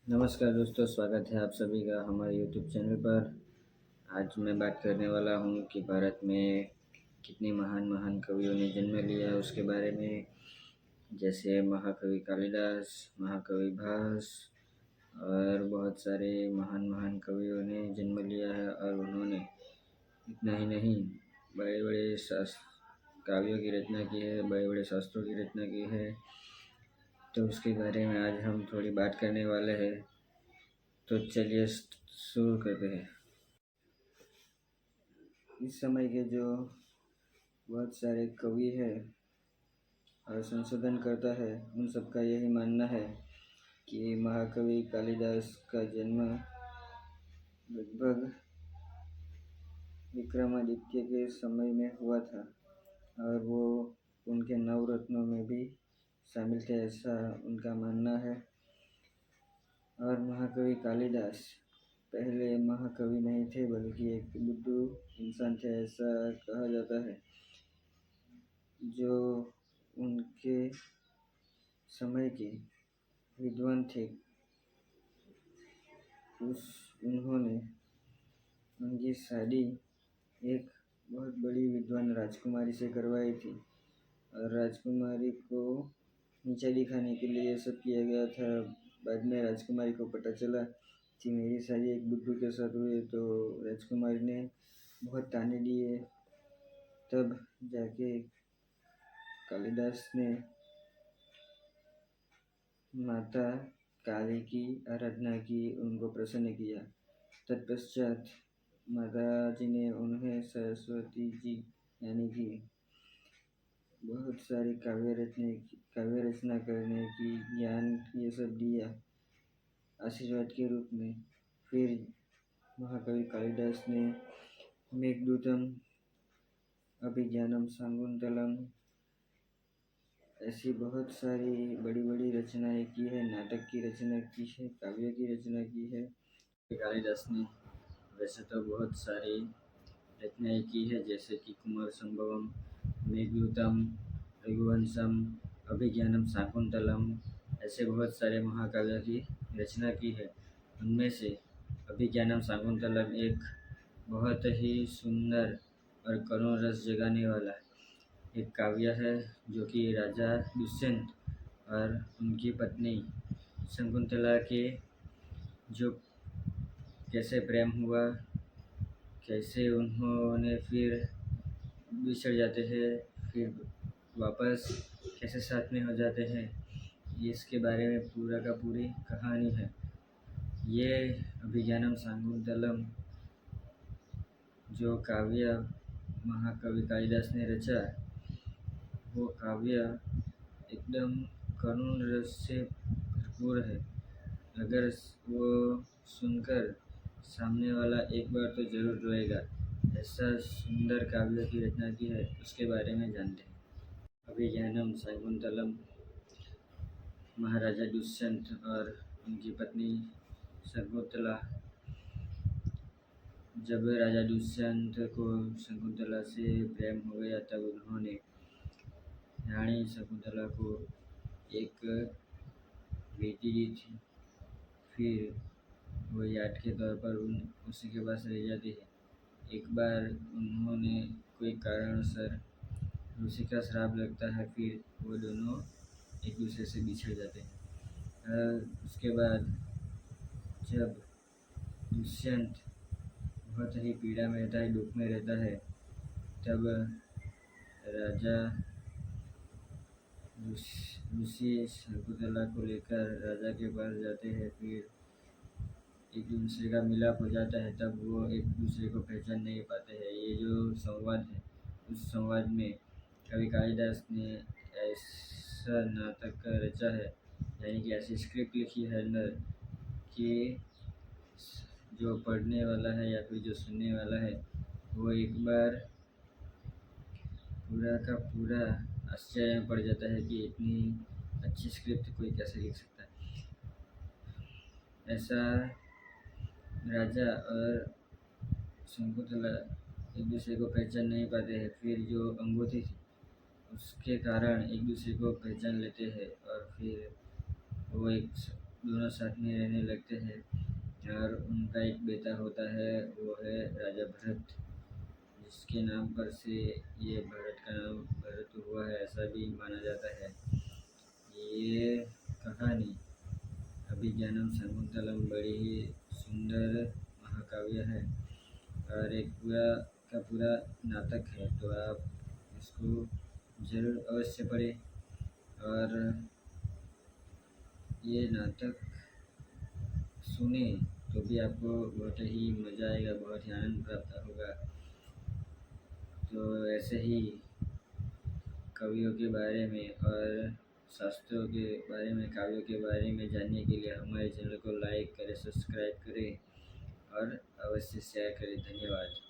नमस्कार दोस्तों, स्वागत है आप सभी का हमारे यूट्यूब चैनल पर। आज मैं बात करने वाला हूँ कि भारत में कितने महान महान कवियों ने जन्म लिया उसके बारे में। जैसे महाकवि कालिदास, महाकवि भास और बहुत सारे महान महान कवियों ने जन्म लिया है। और उन्होंने इतना ही नहीं, बड़े बड़े काव्यों की रचना की है, बड़े बड़े शास्त्रों की रचना की है। तो उसके बारे में आज हम थोड़ी बात करने वाले हैं। तो चलिए शुरू करते हैं। इस समय के जो बहुत सारे कवि हैं और संशोधन करता है, उन सबका यही मानना है कि महाकवि कालिदास का जन्म लगभग विक्रमादित्य के समय में हुआ था और वो उनके नवरत्नों में भी शामिल थे, ऐसा उनका मानना है। और महाकवि कालिदास पहले महाकवि नहीं थे बल्कि एक बुद्धू इंसान थे, ऐसा कहा जाता है। जो उनके समय के विद्वान थे, उन्होंने उनकी शादी एक बहुत बड़ी विद्वान राजकुमारी से करवाई थी और राजकुमारी को नीचा दिखाने के लिए ये सब किया गया था। बाद में राजकुमारी को पता चला कि मेरी शादी एक बुद्धू के साथ हुई, तो राजकुमारी ने बहुत ताने दिए। तब जाके कालिदास ने माता काली की आराधना की, उनको प्रसन्न किया। तत्पश्चात माता जी ने उन्हें सरस्वती जी यानी कि बहुत सारी काव्य रचना करने की ज्ञान ये सब दिया आशीर्वाद के रूप में। फिर महाकवि कालिदास ने मेघदूतम, अभिज्ञानम शाकुंतलम ऐसी बहुत सारी बड़ी बड़ी रचनाएं की है, नाटक की रचना की है, काव्य की रचना की है। कालिदास ने वैसे तो बहुत सारी रचनाएं की है, जैसे कि कुमार संभवम, मेघदूतम, रघुवंशम, अभिज्ञानम शाकुंतलम, ऐसे बहुत सारे महाकाव्य की रचना की है। उनमें से अभिज्ञानम शाकुंतलम एक बहुत ही सुंदर और करुण रस जगाने वाला एक काव्य है, जो कि राजा दुष्यंत और उनकी पत्नी शकुंतला के जो कैसे प्रेम हुआ, कैसे उन्होंने फिर बिछड़ जाते हैं, फिर वापस कैसे साथ में हो जाते हैं, इसके बारे में पूरा का पूरी कहानी है। ये अभिज्ञानम शाकुंतलम जो काव्य महाकवि कालिदास ने रचा, वो काव्य एकदम करुण रस से भरपूर है। अगर वो सुनकर सामने वाला एक बार तो जरूर रोएगा, ऐसा सुंदर काव्य की रचना की है। उसके बारे में जानते हैं। अभिज्ञानम शाकुंतलम महाराजा दुष्यंत और उनकी पत्नी शकुंतला। जब राजा दुष्यंत को शकुंतला से प्रेम हो गया, तब उन्होंने रानी शकुंतला को एक बेटी दी थी। फिर वो याद के तौर पर उसी के पास रह जाती है। एक बार उन्होंने कोई कारणसर ऋषि का श्राप लगता है, फिर वो दोनों एक दूसरे से बिछड़ जाते हैं। उसके बाद जब दुष्यंत बहुत ही पीड़ा में रहता है, दुख में रहता है, तब राजा ऋषि शकुंतला को लेकर राजा के पास जाते हैं। फिर एक दूसरे का मिलाप हो जाता है, तब वो एक दूसरे को पहचान नहीं पाते हैं। ये जो संवाद है, उस संवाद में कवि कालिदास ने ऐसा नाटक रचा है, यानी कि ऐसी स्क्रिप्ट लिखी है अंदर कि जो पढ़ने वाला है या फिर जो सुनने वाला है, वो एक बार पूरा का पूरा आश्चर्य में पड़ जाता है कि इतनी अच्छी स्क्रिप्ट कोई कैसे लिख सकता है। ऐसा राजा और शकुंतला एक दूसरे को पहचान नहीं पाते हैं। फिर जो अंगूठी थी, उसके कारण एक दूसरे को पहचान लेते हैं और फिर वो एक दोनों साथ में रहने लगते हैं और उनका एक बेटा होता है, वो है राजा भरत, जिसके नाम पर से ये भारत का नाम भरत हुआ है, ऐसा भी माना जाता है। ये कहानी अभिज्ञानम शाकुंतलम बड़ी ही सुंदर महाकाव्य है और एक पूरा का पूरा नाटक है, तो आप इसको ज़रूर अवश्य पढ़ें और ये नाटक सुने तो भी आपको बहुत ही मज़ा आएगा, बहुत ही आनंद प्राप्त होगा। तो ऐसे ही कवियों के बारे में और शास्त्रों के बारे में, काव्यों के बारे में जानने के लिए हमारे चैनल को लाइक करें, सब्सक्राइब करें और अवश्य शेयर करें। धन्यवाद।